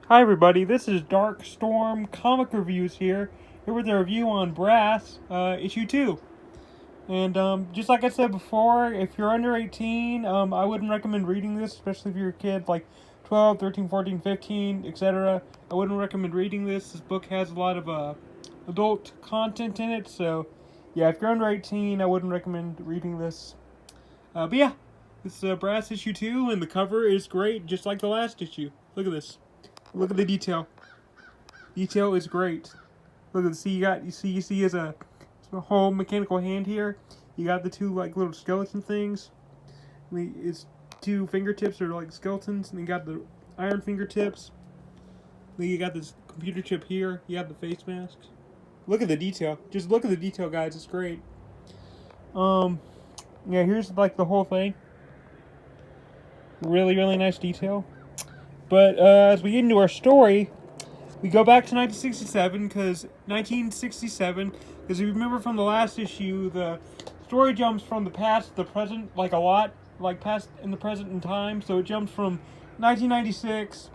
Hi everybody, this is WildStorm Comic Reviews here with a review on Brass, issue 2. And just like I said before, if you're under 18, I wouldn't recommend reading this, especially if you're a kid like 12, 13, 14, 15, etc. I wouldn't recommend reading this. This book has a lot of adult content in it, so yeah, if you're under 18, I wouldn't recommend reading this. But yeah, this is Brass issue 2, and the cover is great, just like the last issue. Look at this. Look at the detail. Detail is great. Look at see you see as a whole mechanical hand here. You got the two like little skeleton things. It's two fingertips are like skeletons, and you got the iron fingertips. Then you got this computer chip here. You have the face masks. Look at the detail. Just look at the detail, guys. It's great. Yeah, here's like the whole thing. Really, really nice detail. But as we get into our story, we go back to 1967 because if you remember from the last issue, the story jumps from the past to the present, like a lot, like past in the present in time. So it jumps from 1996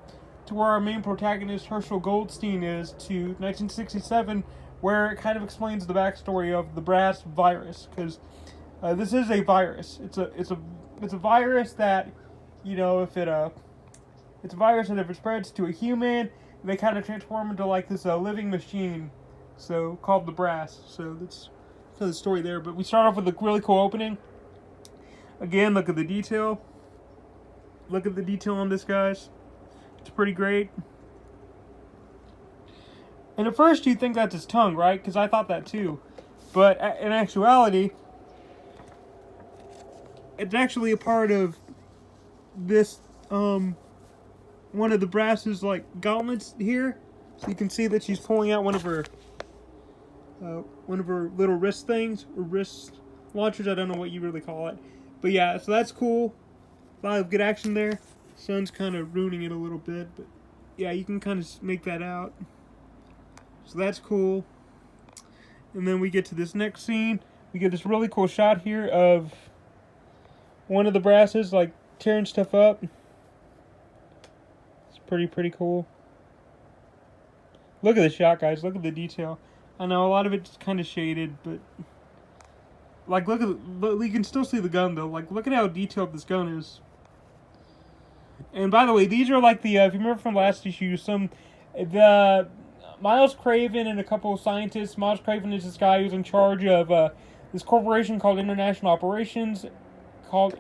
to where our main protagonist Herschel Goldstein is to 1967, where it kind of explains the backstory of the Brass virus. Because this is a virus. It's a virus that, you know, it's a virus that if it spreads to a human, they kind of transform into like this living machine, so called the Brass. So that's the story there. But we start off with a really cool opening. Again, look at the detail. Look at the detail on this, guys. It's pretty great. And at first you think that's his tongue, right? Because I thought that too. But in actuality, it's actually a part of this one of the Brass's like gauntlets here, so you can see that she's pulling out one of her little wrist things, or wrist launchers. I don't know what you really call it, but yeah, so that's cool. A lot of good action there. Sun's kind of ruining it a little bit, but yeah, you can kind of make that out. So that's cool. And then we get to this next scene. We get this really cool shot here of one of the Brasses like tearing stuff up. Pretty cool. Look at the shot, guys. Look at the detail. I know a lot of it's kind of shaded, but like look, you can still see the gun though. Like look at how detailed this gun is. And by the way, these are like the if you remember from last issue, the Miles Craven and a couple of scientists. Miles Craven is this guy who's in charge of this corporation called International Operations. Called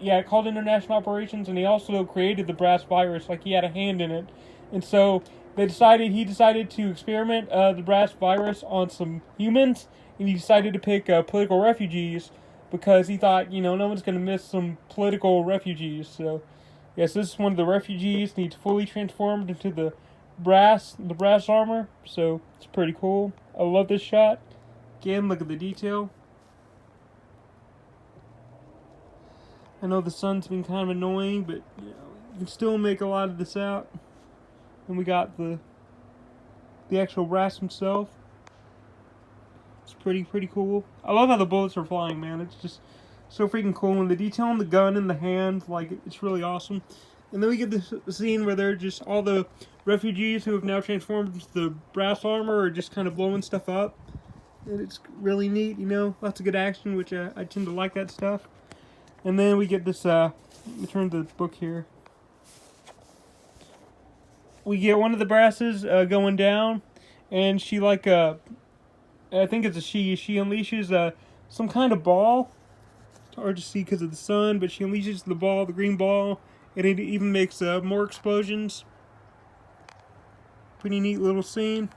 International Operations, and he also created the Brass virus. Like he had a hand in it, and so he decided to experiment the Brass virus on some humans, and he decided to pick political refugees because he thought, you know, no one's gonna miss some political refugees. So yes, this is one of the refugees, and he's fully transformed into the brass armor. So it's pretty cool. I love this shot. Again, look at the detail. I know the sun's been kind of annoying, but you know, you can still make a lot of this out. And we got the actual Brass himself. It's pretty cool. I love how the bullets are flying, man. It's just so freaking cool. And the detail on the gun and the hand, like, it's really awesome. And then we get this scene where they're just all the refugees who have now transformed into the Brass armor are just kind of blowing stuff up. And it's really neat, you know. Lots of good action, which I tend to like that stuff. And then we get this, let me turn the book here. We get one of the Brasses going down, and she like, I think it's a she unleashes some kind of ball. It's hard to see because of the sun, but she unleashes the ball, the green ball, and it even makes more explosions. Pretty neat little scene.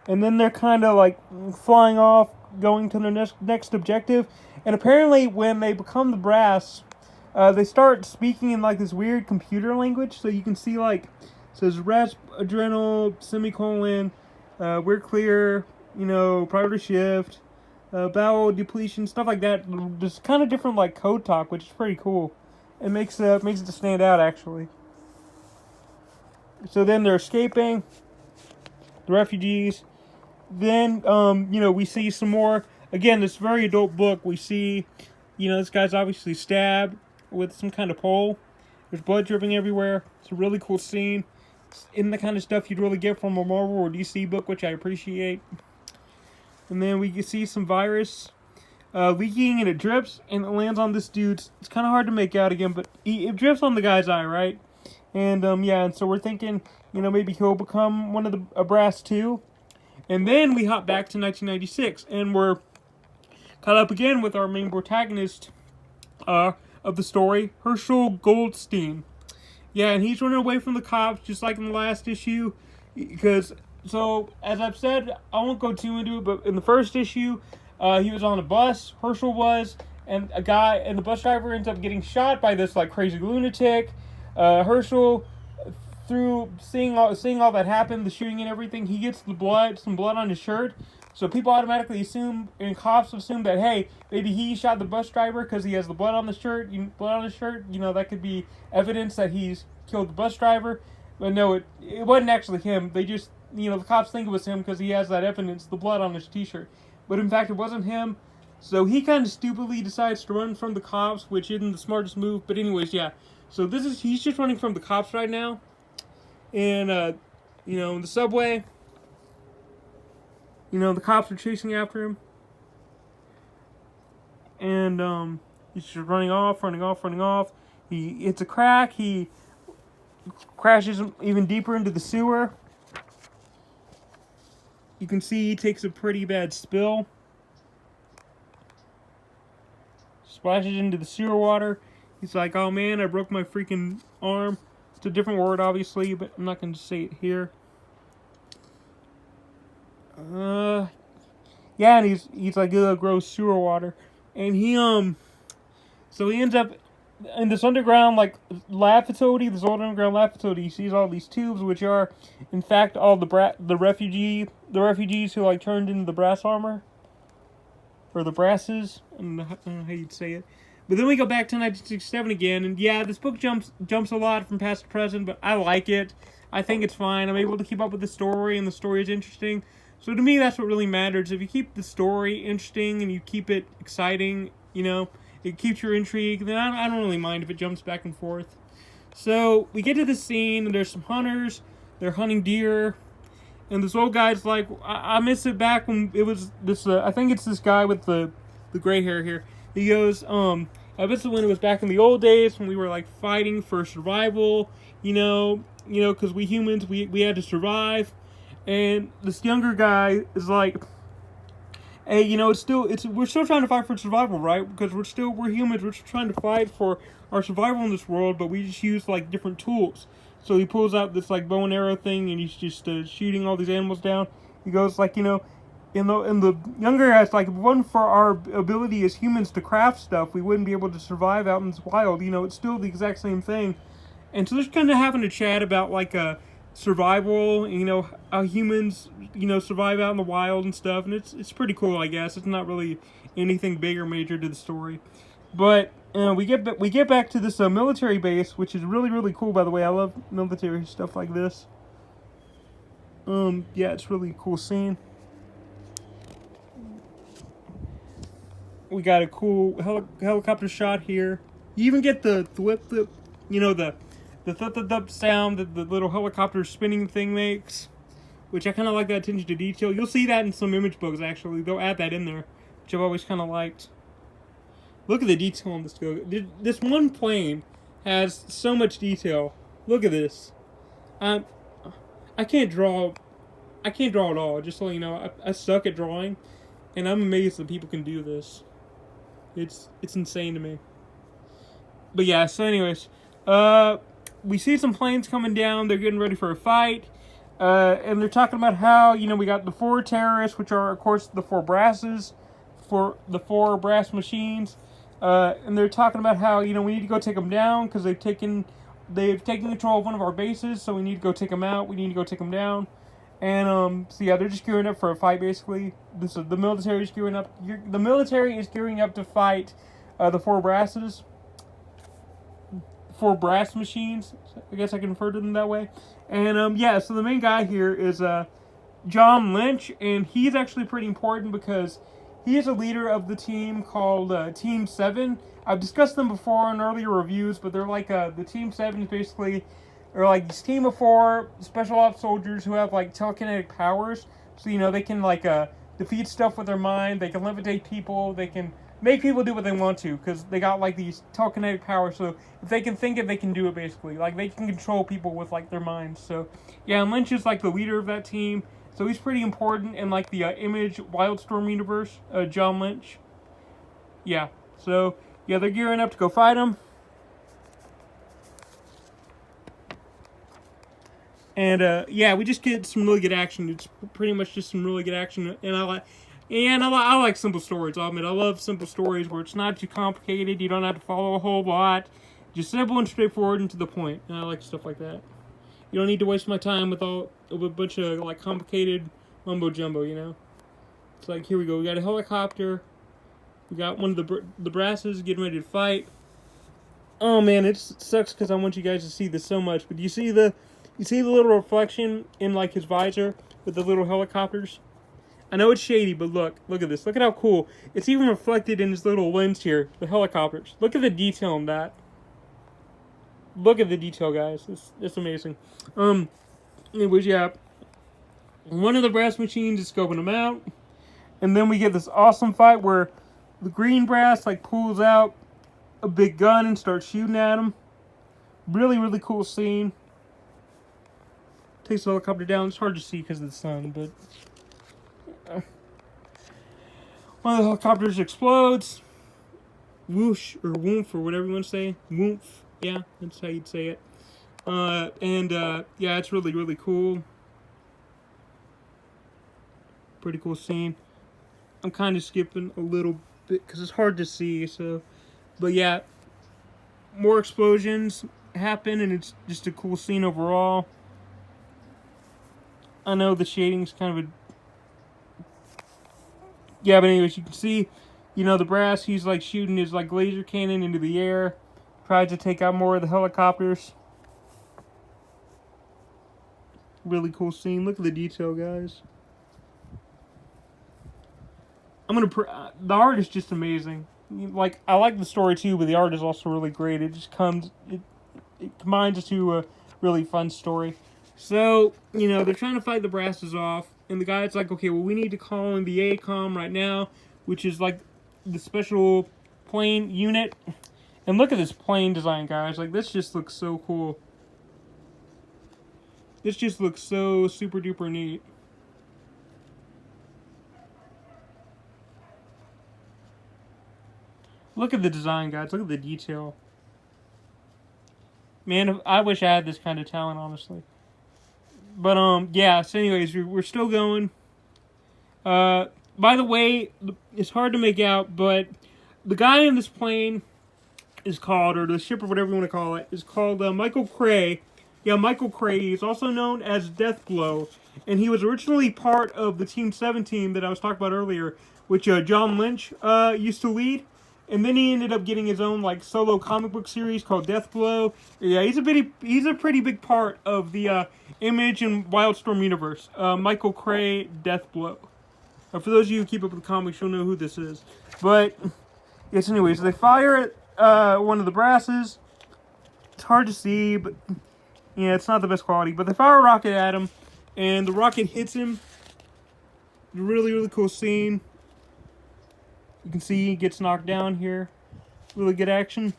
And then they're kind of like flying off, going to their next objective. And apparently when they become the Brass, they start speaking in like this weird computer language. So you can see like, it says rasp, adrenal, semicolon, we're clear, you know, priority shift, bowel depletion, stuff like that. Just kind of different like code talk, which is pretty cool. It makes it stand out actually. So then they're escaping, the refugees. Then, you know, we see some more. Again, this very adult book. We see, you know, this guy's obviously stabbed with some kind of pole. There's blood dripping everywhere. It's a really cool scene. in the kind of stuff you'd really get from a Marvel or DC book, which I appreciate. And then we see some virus leaking, and it drips, and it lands on this dude's. It's kind of hard to make out again, but it drips on the guy's eye, right? And yeah, and so we're thinking, maybe he'll become one of the brass too. And then we hop back to 1996, and we're caught up again with our main protagonist of the story, Herschel Goldstein. Yeah, and he's running away from the cops, just like in the last issue. Because, so, as I've said, I won't go too into it, but in the first issue, he was on a bus, Herschel was, and the bus driver ends up getting shot by this, crazy lunatic. Herschel, through seeing all that happen, the shooting and everything, he gets some blood on his shirt. So people automatically assume, and cops assume that, hey, maybe he shot the bus driver because he has the blood on the shirt. That could be evidence that he's killed the bus driver. But no, it wasn't actually him. They just, the cops think it was him because he has that evidence, the blood on his t-shirt. But in fact, it wasn't him. So he kind of stupidly decides to run from the cops, which isn't the smartest move. But anyways, yeah. So he's just running from the cops right now. And, in the subway. The cops are chasing after him. And, he's just running off. He hits a crack. He crashes even deeper into the sewer. You can see he takes a pretty bad spill. Splashes into the sewer water. He's like, oh man, I broke my freaking arm. It's a different word, obviously, but I'm not going to say it here. Yeah, and he's like, ugh, gross sewer water. And so he ends up in this underground, lab facility, this old underground lab facility. He sees all these tubes, which are, in fact, all the refugees who, turned into the brass armor. Or the brasses. I don't know how you'd say it. But then we go back to 1967 again, and yeah, this book jumps a lot from past to present, but I like it. I think it's fine. I'm able to keep up with the story, and the story is interesting. So to me, that's what really matters. If you keep the story interesting and you keep it exciting, it keeps your intrigue, then I don't really mind if it jumps back and forth. So we get to this scene, and there's some hunters. They're hunting deer. And this old guy's like, I miss it back when it was this, I think it's this guy with the gray hair here. He goes, I miss it when it was back in the old days when we were, fighting for survival, because we humans, we had to survive. And this younger guy is like, hey, we're still trying to fight for survival, right? Because we're humans, we're trying to fight for our survival in this world, but we just use, different tools. So he pulls out this, bow and arrow thing, and he's just shooting all these animals down. He goes, in the younger guy's if it wasn't for our ability as humans to craft stuff, we wouldn't be able to survive out in this wild. It's still the exact same thing. And so they're kind of having a chat about, survival, how humans, survive out in the wild and stuff. And it's pretty cool, I guess. It's not really anything big or major to the story. But we get back to this military base, which is really, really cool, by the way. I love military stuff like this. Yeah, it's really a cool scene. We got a cool helicopter shot here. You even get the thwip, the thup sound that the little helicopter spinning thing makes, which I kind of like that attention to detail. You'll see that in some image books, actually. They'll add that in there, which I've always kind of liked. Look at the detail on this. This one plane has so much detail. Look at this. I can't draw at all. Just so you know, I suck at drawing, and I'm amazed that people can do this. It's insane to me. But yeah, so anyways, we see some planes coming down. They're getting ready for a fight. And they're talking about how, we got the 4 terrorists, which are, of course, the 4 brasses, for the 4 brass machines. And they're talking about how, we need to go take them down because they've taken control of one of our bases, so we need to go take them out. We need to go take them down. And, so yeah, they're just gearing up for a fight, basically. The military is gearing up. The military is gearing up to fight the 4 brasses. 4 brass machines. I guess I can refer to them that way. And, yeah, so the main guy here is John Lynch, and he's actually pretty important because he is a leader of the team called Team 7. I've discussed them before in earlier reviews, but they're the Team 7 is basically or like this team of 4 special ops soldiers who have like telekinetic powers. So they can like defeat stuff with their mind. They can levitate people. They can make people do what they want to because they got like these telekinetic powers. So if they can think it, they can do it basically. Like they can control people with like their minds. So yeah, and Lynch is like the leader of that team. So he's pretty important in like the Image WildStorm universe. John Lynch. Yeah. So yeah, they're gearing up to go fight him. And yeah, we just get some really good action. It's pretty much just some really good action, and I like simple stories. I'll admit, I love simple stories where it's not too complicated. You don't have to follow a whole lot. Just simple and straightforward and to the point. And I like stuff like that. You don't need to waste my time with a bunch of like complicated mumbo jumbo. It's like, here we go. We got a helicopter. We got one of the brasses getting ready to fight. Oh man, it sucks because I want you guys to see this so much. But you see the little reflection in like his visor with the little helicopters? I know it's shady, but look at this. Look at how cool. It's even reflected in his little lens here, the helicopters. Look at the detail in that. Look at the detail, guys. It's amazing. Anyways, yeah. One of the brass machines is scoping him out. And then we get this awesome fight where the green brass like pulls out a big gun and starts shooting at him. Really, really cool scene. Takes the helicopter down. It's hard to see because of the sun, but one of the helicopters explodes. Whoosh or woomph or whatever you want to say. Woomph. Yeah, that's how you'd say it. Yeah, it's really, really cool. Pretty cool scene. I'm kind of skipping a little bit because it's hard to see. But yeah, more explosions happen, and it's just a cool scene overall. I know the shading's kind of yeah, but anyways, you can see, the brass, he's like shooting his like laser cannon into the air, tries to take out more of the helicopters. Really cool scene. Look at the detail, guys. The art is just amazing. Like, I like the story too, but the art is also really great. It just it combines into a really fun story. So, they're trying to fight the brasses off, and the guy's like, okay, well, we need to call in the ACOM right now, which is like the special plane unit. And look at this plane design, guys. Like, this just looks so cool. This just looks so super duper neat. Look at the design, guys. Look at the detail. Man, I wish I had this kind of talent, honestly. But, yeah, so anyways, we're still going. By the way, it's hard to make out, but the guy in this plane is called, or the ship or whatever you want to call it, is called Michael Cray. Yeah, Michael Cray. He's also known as Deathblow. And he was originally part of the Team 7 team that I was talking about earlier, which John Lynch used to lead. And then he ended up getting his own like solo comic book series called Deathblow. Yeah, he's a pretty big part of the Image and WildStorm universe. Michael Cray, Deathblow. For those of you who keep up with the comics, you'll know who this is. But yes, anyways, they fire at one of the brasses. It's hard to see, but yeah, it's not the best quality. But they fire a rocket at him, and the rocket hits him. Really, really cool scene. You can see he gets knocked down here. Really good action.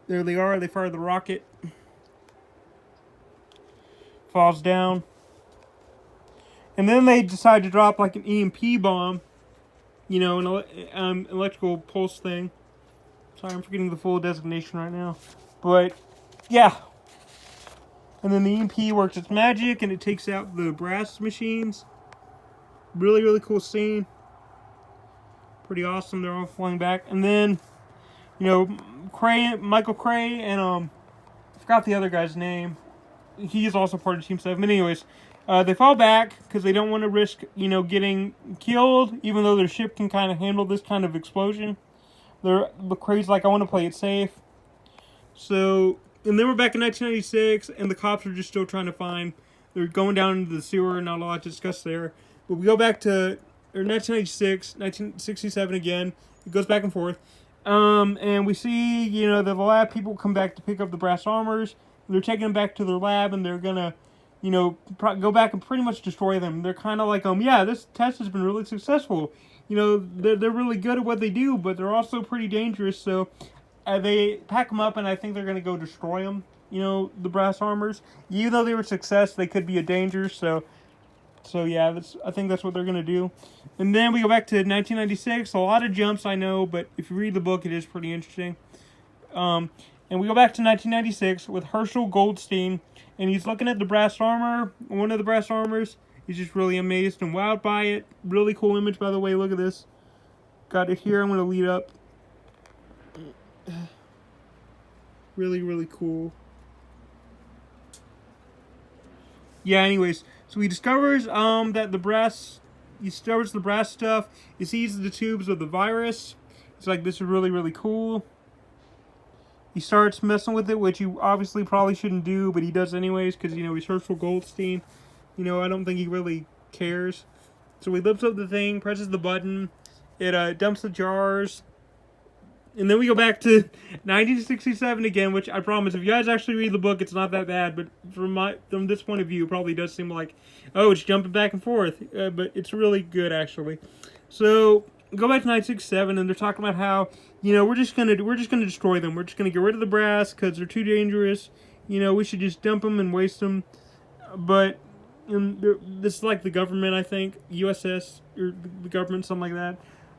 There they are. They fire the rocket. Falls down. And then they decide to drop like an EMP bomb. An electrical pulse thing. Sorry, I'm forgetting the full designation right now. But, yeah. And then the EMP works its magic and it takes out the brass machines. Really, really cool scene. Pretty awesome. They're all flying back. And then, Michael Cray, and I forgot the other guy's name. He is also part of Team 7. But anyways, they fall back because they don't want to risk, getting killed, even though their ship can kind of handle this kind of explosion. Cray's like, I want to play it safe. So, and then we're back in 1996, and the cops are just still trying to find. They're going down into the sewer, not a lot to discuss there. But we go back to 1996, 1967 again. It goes back and forth. And we see, you know, the lab people come back to pick up the brass armors. They're taking them back to their lab, and they're gonna, you know, go back and pretty much destroy them. They're kind of like, yeah, this test has been really successful. You know, they're really good at what they do, but they're also pretty dangerous. So they pack them up, and I think they're gonna go destroy them. You know, the brass armors. Even though they were a success, they could be a danger. So yeah, I think that's what they're gonna do. And then we go back to 1996. A lot of jumps, I know, but if you read the book, it is pretty interesting. And we go back to 1996 with Herschel Goldstein, and he's looking at the brass armor, one of the brass armors. He's just really amazed and wowed by it. Really cool image, by the way. Look at this. Got it here. I'm gonna lead up. Really, really cool. Yeah, anyways, so he discovers that he discovers the brass stuff. He sees the tubes of the virus. It's like, this is really, really cool. He starts messing with it, which you obviously probably shouldn't do, but he does anyways, because, you know, he's Herschel Goldstein. You know, I don't think he really cares. So he lifts up the thing, presses the button, it dumps the jars. And then we go back to 1967 again, which I promise, if you guys actually read the book, it's not that bad. But from this point of view, it probably does seem like, oh, it's jumping back and forth. But it's really good, actually. So go back to 1967, and they're talking about how, you know, we're just gonna destroy them. We're just gonna get rid of the brass because they're too dangerous. You know, we should just dump them and waste them. But this is like the government, I think, USS or the government, something like that.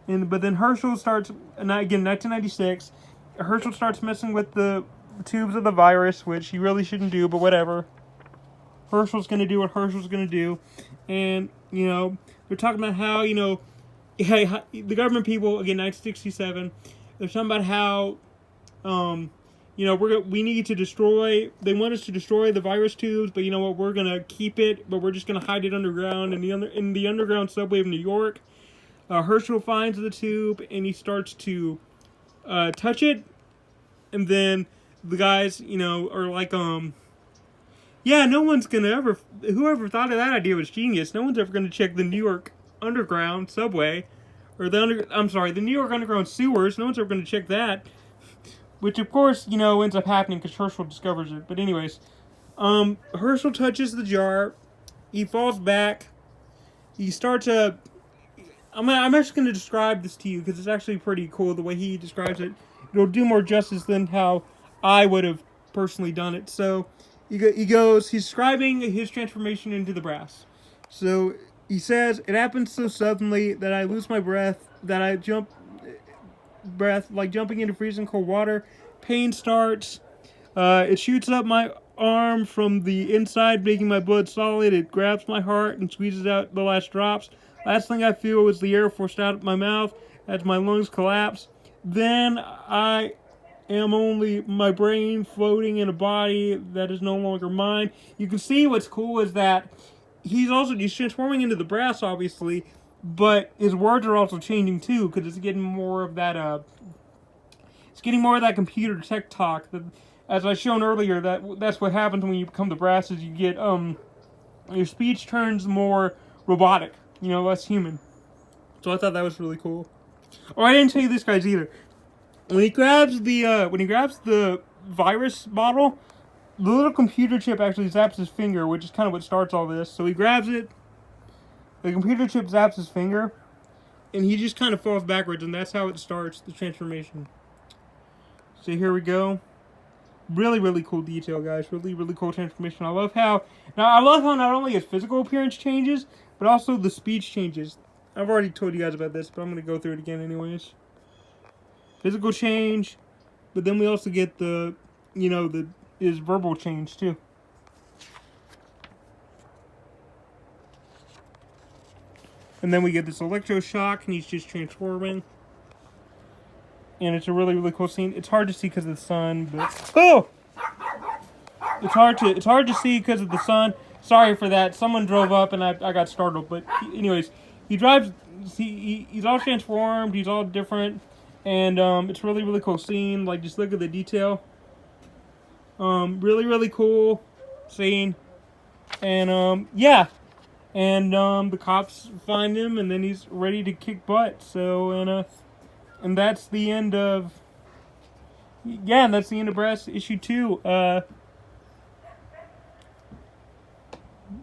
But then Herschel starts, again, 1996, Herschel starts messing with the tubes of the virus, which he really shouldn't do, but whatever. Herschel's going to do what Herschel's going to do. And, you know, they're talking about how, you know, hey, the government people, again, 1967, they're talking about how, you know, we need to destroy, they want us to destroy the virus tubes, but you know what, we're going to keep it, but we're just going to hide it underground in the underground subway of New York. Herschel finds the tube, and he starts to touch it, and then the guys, you know, are like, yeah, no one's gonna ever, whoever thought of that idea was genius. No one's ever gonna check the New York Underground subway, or the New York Underground sewers. No one's ever gonna check that, which of course, you know, ends up happening because Herschel discovers it. But anyways, Herschel touches the jar, he falls back, he starts a, I'm actually going to describe this to you because it's actually pretty cool the way he describes it. It'll do more justice than how I would have personally done it. So he's describing his transformation into the brass. So he says, it happens so suddenly that I lose my breath, that I breath like jumping into freezing cold water. Pain starts. It shoots up my arm from the inside, making my blood solid. It grabs my heart and squeezes out the last drops. Last thing I feel is the air forced out of my mouth as my lungs collapse. Then I am only my brain floating in a body that is no longer mine. You can see what's cool is that he's transforming into the brass, obviously, but his words are also changing too, because it's getting more of that computer tech talk. That, as I shown earlier, that's what happens when you become the brass, is you get your speech turns more robotic. You know, less human. So I thought that was really cool. Oh, I didn't tell you this guy's either. When he grabs the virus bottle, the little computer chip actually zaps his finger, which is kind of what starts all this. So he grabs it, the computer chip zaps his finger, and he just kind of falls backwards, and that's how it starts the transformation. So here we go. Really, really cool detail, guys. Really, really cool transformation. I love how not only his physical appearance changes, but also the speech changes. I've already told you guys about this, but I'm going to go through it again anyways. Physical change, but then we also get his verbal change too. And then we get this Electro Shock, and he's just transforming. And it's a really, really cool scene. It's hard to see because of the sun, but it's hard to see because of the sun. Sorry for that. Someone drove up and I got startled. But anyways, he's all transformed. He's all different, and it's really, really cool scene. Like, just look at the detail. Really, really cool scene. And yeah, and the cops find him, and then he's ready to kick butt. So, and And that's the end of... Yeah, and that's the end of Brass issue 2.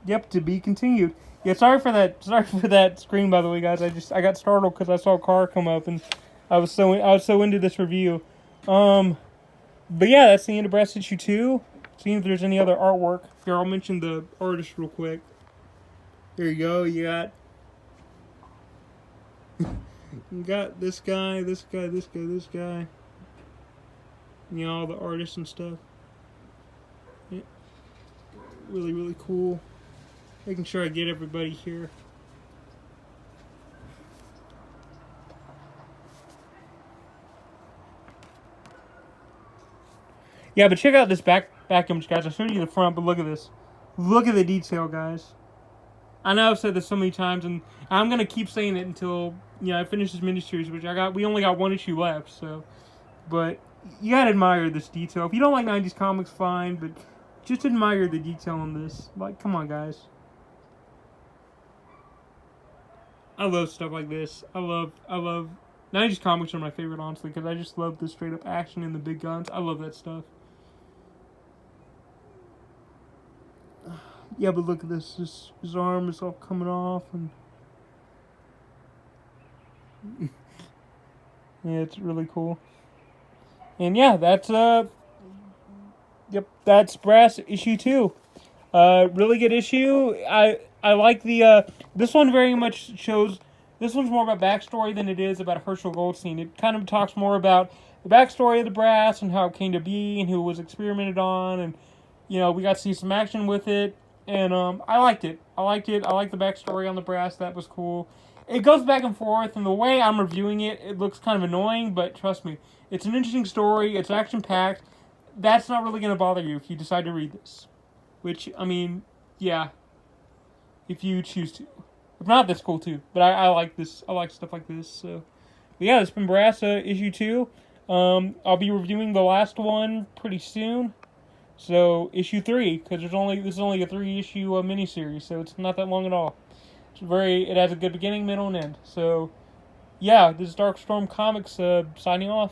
Yep, to be continued. Yeah, sorry for that screen, by the way, guys. I got startled because I saw a car come up, and I was so into this review. But yeah, that's the end of Brass issue 2. Seeing if there's any other artwork. Here, I'll mention the artist real quick. There you go. You got this guy, this guy, this guy, this guy. You know, all the artists and stuff. Yeah. Really, really cool. Making sure I get everybody here. Yeah, but check out this back image, guys. I showed you the front, but look at this. Look at the detail, guys. I know I've said this so many times, and I'm gonna keep saying it until I finish this miniseries, which we only got one issue left. So, but you gotta admire this detail. If you don't like '90s comics, fine, but just admire the detail on this. Like, come on, guys. I love stuff like this. I love 90s comics are my favorite, honestly, because I just love the straight up action and the big guns. I love that stuff. Yeah, but look at this. His arm is all coming off, and yeah, it's really cool. And yeah, that's that's Brass issue 2. Really good issue. I like the this one very much shows. This one's more about backstory than it is about Herschel Goldstein. It kind of talks more about the backstory of the Brass and how it came to be and who it was experimented on, and we got to see some action with it. And I liked it. I liked the backstory on the Brass. That was cool. It goes back and forth, and the way I'm reviewing it, it looks kind of annoying, but trust me, it's an interesting story. It's action-packed. That's not really going to bother you if you decide to read this. Which, I mean, yeah, if you choose to. If not, that's cool too. But I like this. I like stuff like this. So, but yeah, it's been Brass issue 2. I'll be reviewing the last one pretty soon. So issue 3, because this is only a 3-issue miniseries, so it's not that long at all. It has a good beginning, middle, and end. So, yeah, this is WildStorm Comics signing off.